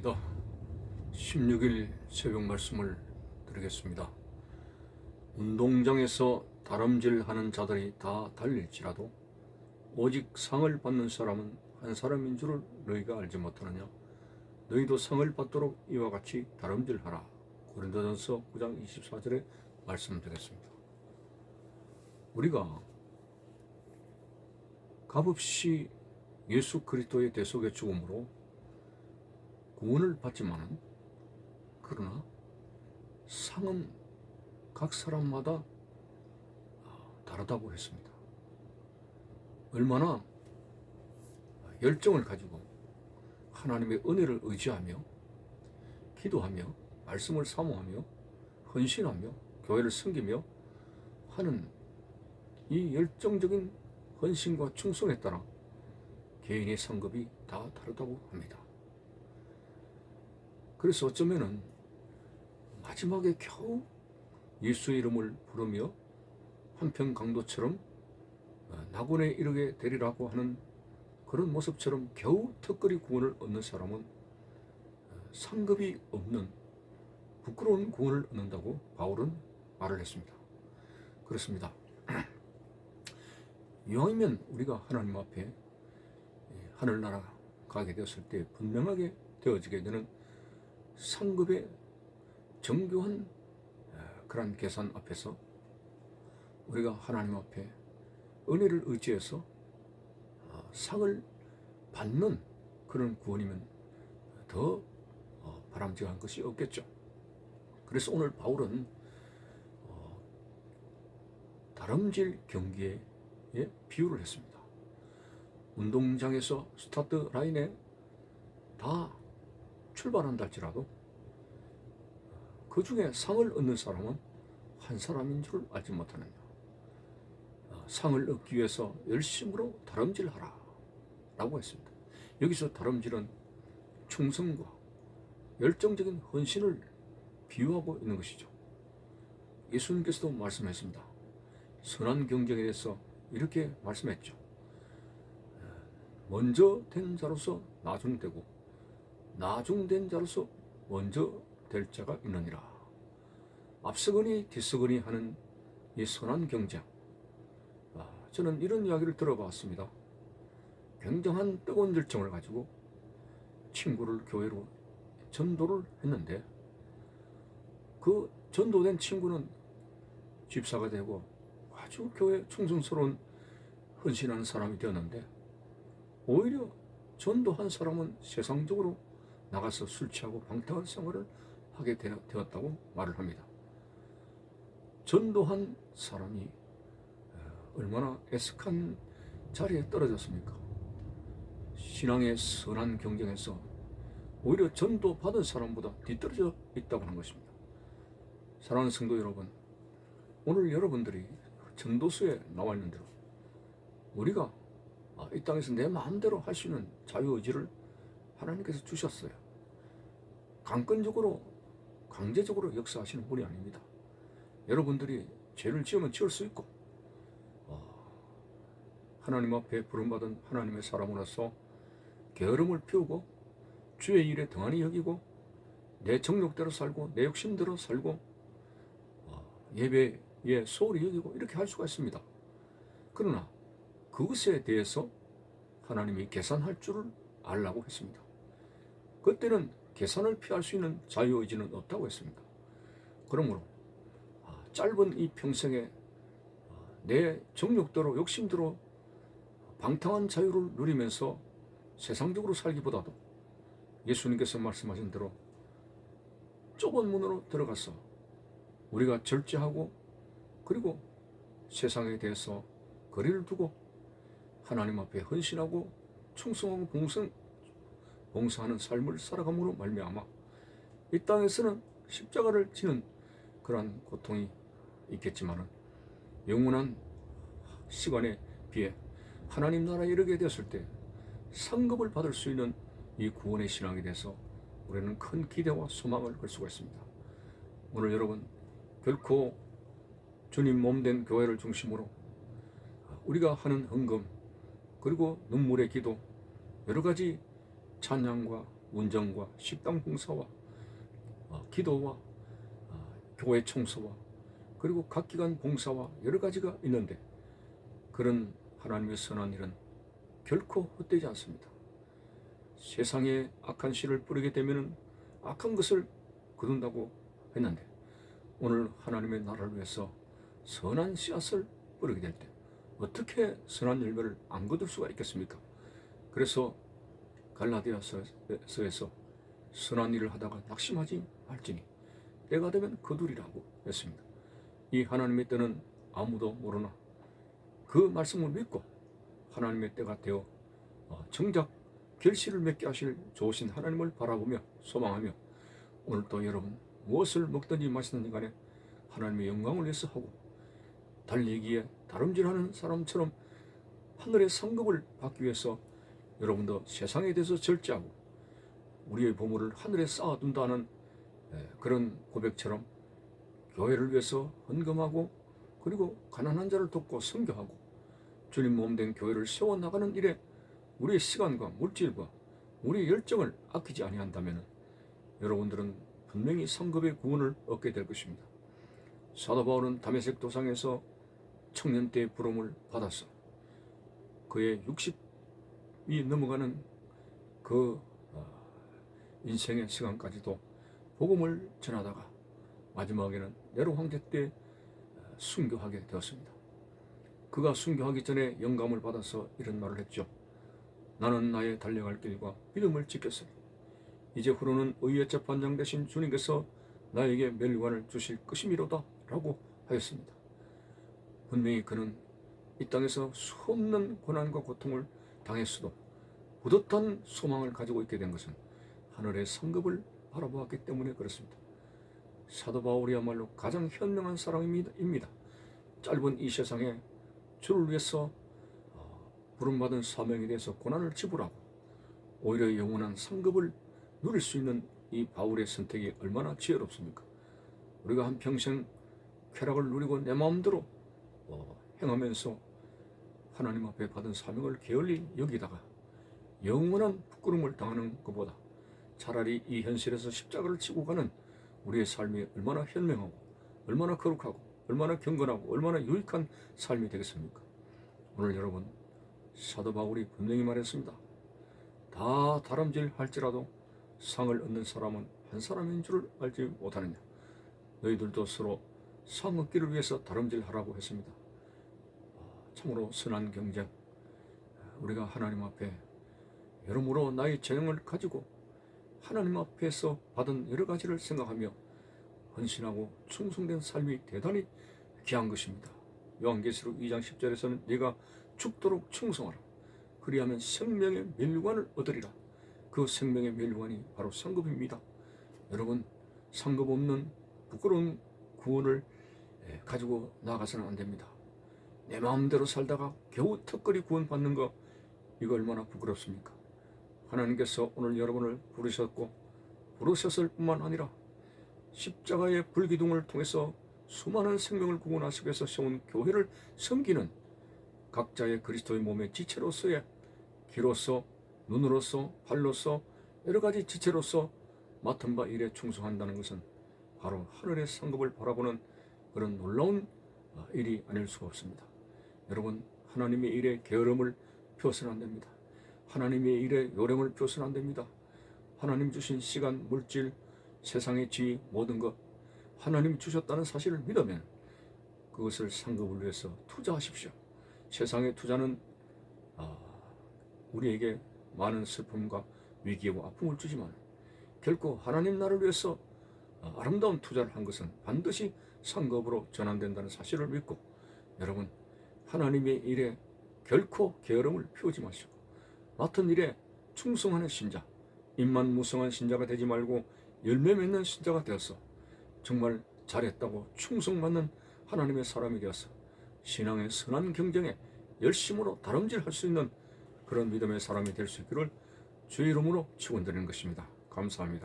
반갑습니다. 16일 새벽 말씀을 드리겠습니다. 운동장에서 다름질하는 자들이 다 달릴지라도 오직 상을 받는 사람은 한 사람인 줄을 너희가 알지 못하느냐. 너희도 상을 받도록 이와 같이 다름질하라. 고린도전서 9장 24절에 말씀드리겠습니다. 우리가 값없이 예수 그리스도의 대속의 죽음으로 구원을 받지만은, 그러나 상은 각 사람마다 다르다고 했습니다. 얼마나 열정을 가지고 하나님의 은혜를 의지하며 기도하며 말씀을 사모하며 헌신하며 교회를 섬기며 하는 이 열정적인 헌신과 충성에 따라 개인의 상급이 다 다르다고 합니다. 그래서 어쩌면은 마지막에 겨우 예수의 이름을 부르며 한편 강도처럼 낙원에 이르게 되리라고 하는 그런 모습처럼 겨우 턱걸이 구원을 얻는 사람은 상급이 없는 부끄러운 구원을 얻는다고 바울은 말을 했습니다. 그렇습니다. 이왕이면 우리가 하나님 앞에 하늘나라 가게 되었을 때 분명하게 되어지게 되는 상급의 정교한 그러한 계산 앞에서 우리가 하나님 앞에 은혜를 의지해서 상을 받는 그런 구원이면 더 바람직한 것이 없겠죠. 그래서 오늘 바울은 다름질 경기에 비유를 했습니다. 운동장에서 스타트 라인에 다 출발한다 할지라도 그 중에 상을 얻는 사람은 한 사람인 줄 알지 못하느냐. 상을 얻기 위해서 열심으로 다름질하라 라고 했습니다. 여기서 다름질은 충성과 열정적인 헌신을 비유하고 있는 것이죠. 예수님께서도 말씀했습니다. 선한 경쟁에 대해서 이렇게 말씀했죠. 먼저 된 자로서 나중되고 나중된 자로서 먼저 될 자가 있느니라. 앞서거니 뒤서거니 하는 이 선한 경쟁. 저는 이런 이야기를 들어봤습니다. 굉장한 뜨거운 열정을 가지고 친구를 교회로 전도를 했는데, 그 전도된 친구는 집사가 되고 아주 교회 충성스러운 헌신하는 사람이 되었는데, 오히려 전도한 사람은 세상적으로 나가서 술 취하고 방탕한 생활을 하게 되었다고 말을 합니다. 전도한 사람이 얼마나 애석한 자리에 떨어졌습니까? 신앙의 선한 경쟁에서 오히려 전도받은 사람보다 뒤떨어져 있다고 하는 것입니다. 사랑하는 성도 여러분, 오늘 여러분들이 전도서에 나와 있는 대로 우리가 이 땅에서 내 마음대로 할 수 있는 자유의지를 하나님께서 주셨어요. 강권적으로 강제적으로 역사하시는 분이 아닙니다. 여러분들이 죄를 지으면 지을 수 있고, 하나님 앞에 부름받은 하나님의 사람으로서 게으름을 피우고 주의 일에 등한히 여기고 내 정욕대로 살고 내 욕심대로 살고 예배에 소홀히 여기고 이렇게 할 수가 있습니다. 그러나 그것에 대해서 하나님이 계산할 줄을 알라고 했습니다. 그때는 계산을 피할 수 있는 자유의지는 없다고 했습니다. 그러므로 짧은 이 평생에 내 정욕대로 욕심대로 방탕한 자유를 누리면서 세상적으로 살기보다도 예수님께서 말씀하신 대로 좁은 문으로 들어가서 우리가 절제하고 그리고 세상에 대해서 거리를 두고 하나님 앞에 헌신하고 충성하고 봉사하는 삶을 살아감으로 말미암아 이 땅에서는 십자가를 지는 그러한 고통이 있겠지만은 영원한 시간에 비해 하나님 나라에 이르게 되었을 때 상급을 받을 수 있는 이 구원의 신앙에 대해서 우리는 큰 기대와 소망을 걸 수가 있습니다. 오늘 여러분, 결코 주님 몸된 교회를 중심으로 우리가 하는 헌금 그리고 눈물의 기도, 여러 가지 찬양과 운전과 식당 봉사와 기도와 교회 청소와 그리고 각 기관 봉사와 여러 가지가 있는데 그런 하나님의 선한 일은 결코 헛되지 않습니다. 세상에 악한 씨를 뿌리게 되면 악한 것을 거둔다고 했는데 오늘 하나님의 나라를 위해서 선한 씨앗을 뿌리게 될 때 어떻게 선한 열매를 안 거둘 수가 있겠습니까? 그래서 갈라디아서에서 선한 일을 하다가 낙심하지 말지니 때가 되면 거두리라고 했습니다. 이 하나님의 때는 아무도 모르나 그 말씀을 믿고 하나님의 때가 되어 정작 결실을 맺게 하실 좋으신 하나님을 바라보며 소망하며 오늘도 여러분 무엇을 먹든지 마시든지 간에 하나님의 영광을 위해서 하고 달리기에 다름질하는 사람처럼 하늘의 상급을 받기 위해서 여러분도 세상에 대해서 절제하고 우리의 보물을 하늘에 쌓아둔다는 그런 고백처럼 교회를 위해서 헌금하고 그리고 가난한 자를 돕고 선교하고 주님 몸된 교회를 세워나가는 일에 우리의 시간과 물질과 우리의 열정을 아끼지 아니한다면 여러분들은 분명히 상급의 구원을 얻게 될 것입니다. 사도 바울은 다메섹 도상에서 청년 때의 부름을 받았어. 그의 60이 넘어가는 그 인생의 시간까지도 복음을 전하다가 마지막에는 네로 황제 때 순교하게 되었습니다. 그가 순교하기 전에 영감을 받아서 이런 말을 했죠. 나는 나의 달려갈 길과 믿음을 지켰으니 이제후로는 의의 재판장 되신 주님께서 나에게 멸관을 주실 것이미로다 라고 하였습니다. 분명히 그는 이 땅에서 수없는 고난과 고통을 당했어도 뿌듯한 소망을 가지고 있게 된 것은 하늘의 상급을 바라보았기 때문에 그렇습니다. 사도 바울이야말로 가장 현명한 사람입니다. 짧은 이 세상에 주를 위해서 부름받은 사명에 대해서 고난을 지불하고 오히려 영원한 상급을 누릴 수 있는 이 바울의 선택이 얼마나 지혜롭습니까? 우리가 한평생 쾌락을 누리고 내 마음대로 행하면서 하나님 앞에 받은 사명을 게을리 여기다가 영원한 부끄러움을 당하는 것보다 차라리 이 현실에서 십자가를 지고 가는 우리의 삶이 얼마나 현명하고 얼마나 거룩하고 얼마나 경건하고 얼마나 유익한 삶이 되겠습니까? 오늘 여러분 사도 바울이 분명히 말했습니다. 다 다름질 할지라도 상을 얻는 사람은 한 사람인 줄을 알지 못하느냐. 너희들도 서로 상 얻기를 위해서 다름질하라고 했습니다. 참으로 선한 경쟁, 우리가 하나님 앞에 여러모로 나의 재능을 가지고 하나님 앞에서 받은 여러 가지를 생각하며 헌신하고 충성된 삶이 대단히 귀한 것입니다. 요한계시록 2장 10절에서는 네가 죽도록 충성하라. 그리하면 생명의 멸류관을 얻으리라. 그 생명의 멸류관이 바로 상급입니다. 여러분 상급 없는 부끄러운 구원을 가지고 나가서는 안 됩니다. 내 마음대로 살다가 겨우 턱걸이 구원받는 거 이거 얼마나 부끄럽습니까? 하나님께서 오늘 여러분을 부르셨을 뿐만 아니라 십자가의 불기둥을 통해서 수많은 생명을 구원하시기 위해서 세운 교회를 섬기는 각자의 그리스도의 몸의 지체로서의 귀로서 눈으로서 발로서 여러 가지 지체로서 맡은 바 일에 충성한다는 것은 바로 하늘의 상급을 바라보는 그런 놀라운 일이 아닐 수가 없습니다. 여러분 하나님의 일에 게으름을 펴서는 안 됩니다. 하나님의 일에 요령을 펴서는 안 됩니다. 하나님 주신 시간, 물질, 세상의 지위 모든 것 하나님이 주셨다는 사실을 믿으면 그것을 상급을 위해서 투자하십시오. 세상의 투자는 우리에게 많은 슬픔과 위기와 아픔을 주지만 결코 하나님 나라를 위해서 아름다운 투자를 한 것은 반드시 상급으로 전환된다는 사실을 믿고 여러분 하나님의 일에 결코 게으름을 피우지 마시고 맡은 일에 충성하는 신자, 입만 무성한 신자가 되지 말고 열매 맺는 신자가 되어서 정말 잘했다고 충성받는 하나님의 사람이 되어서 신앙의 선한 경쟁에 열심으로 다름질할 수 있는 그런 믿음의 사람이 될 수 있기를 주의 이름으로 축원드리는 것입니다. 감사합니다.